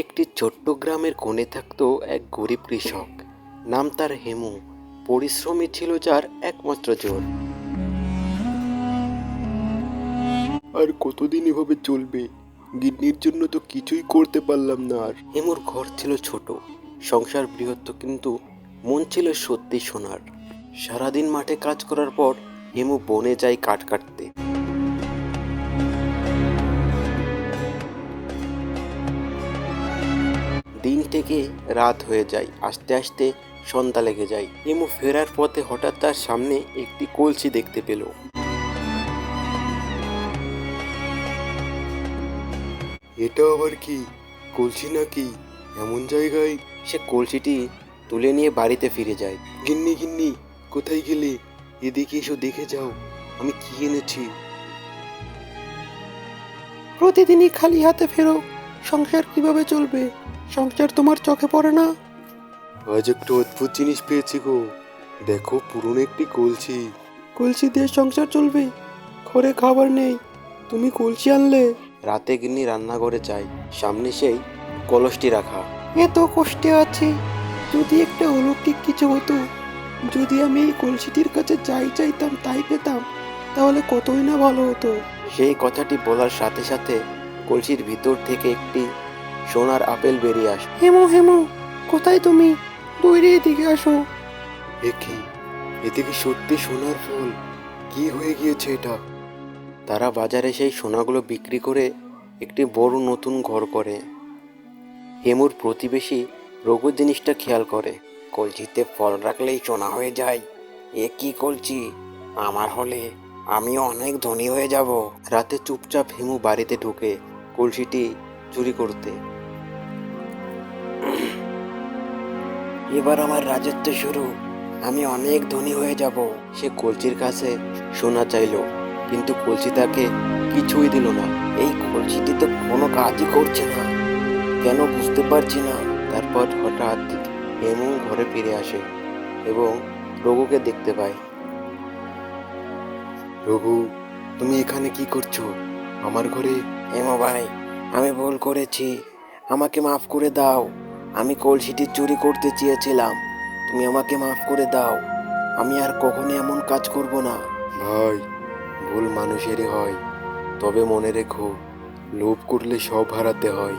একটি ছোট্ট গ্রামের কোণে থাকতো এক গরিব কৃষক। নাম তার হেমু। পরিশ্রমী ছিল যার একমাত্র জোর। আর কতদিন এভাবে চলবে? গিন্নির জন্য তো কিছুই করতে পারলাম না। আর হেমুর ঘর ছিল ছোট, সংসার বৃহত্ত, কিন্তু মন ছিল সত্যি সোনার। সারাদিন মাঠে কাজ করার পর হেমু বনে যায় কাঠ কাটতে। দিন থেকে রাত হয়ে যায়, আস্তে আস্তে সন্ধ্যা লেগে যায়। হেমু ফেরার পথে হঠাৎ তার সামনে একটি কলসি দেখতে পেল। এটা আবার কি? কলসি নাকি এমন জায়গায়? সে কলসিটি তুলে নিয়ে বাড়িতে ফিরে যায়। গিন্নি গিন্নি, কোথায় গেলে? এদিকে এসো, দেখে যাও আমি কি এনেছি। প্রতিদিনই খালি হাতে ফেরো, সংসার কিভাবে চলবে? সংসার তোমার চোখে পড়ে না? আজ একটা অদ্ভুত জিনিস পেয়েছি গো। দেখো, পুরনো একটি কলসি। কলসি দিয়ে সংসার চলবে? ঘরে খাবার নেই, তুমি কলসি আনলে? রাতে গিন্নি রান্নাঘরে যায়, সামনে সেই কলসটি রাখা। এত কষ্টে আছি, যদি একটা অলৌকিক কিছু হতো, যদি আমি এই কলসিটির কাছে যাই চাইতাম তাই পেতাম, তাহলে কতই না ভালো হতো। সেই কথাটি বলার সাথে সাথে কলসির ভিতর থেকে একটি সোনার আপেল বেরিয়ে আসে। হেমো হেমো, কোথায় তুমি? দৌড়ে এদিকে আসো। একি, এদিকে সত্যি সোনার ফল? কি হয়ে গিয়েছে এটা? তারা বাজারে সেই সোনাগুলো বিক্রি করে একটি বড় নতুন ঘর করে। হেমুর প্রতিবেশী রঘু জিনিসটা খেয়াল করে। কলসিতে ফল রাখলেই সোনা হয়ে যায়? এ কি কলসি? আমার হলে আমিও অনেক ধনী হয়ে যাব। রাতে চুপচাপ হেমু বাড়িতে ঢুকে কলসিটি চুরি করতে। এবার আমার রাজত্ব শুরু, আমি অনেক ধনী হয়ে যাব। সে কলসির কাছে সোনা চাইল, কিন্তু কলসি তাকে কিছুই দিল না। এই কলসিটি তো কোনো কাজই করছে না, কেন বুঝতে পারছি না। তারপর হঠাৎ হেমু ঘরে ফিরে আসে এবং রঘুকে দেখতে পায়। রঘু, তুমি এখানে কি করছো আমার ঘরে? হেমু ভাই, আমি ভুল করেছি, আমাকে মাফ করে দাও। আমি কলসিটি চুরি করতে চেয়েছিলাম, তুমি আমাকে মাফ করে দাও। আমি আর কখনো এমন কাজ করব না। ভাই, ভুল মানুষেরই হয়, তবে মনে রেখো, লোভ করলে সব হারাতে হয়।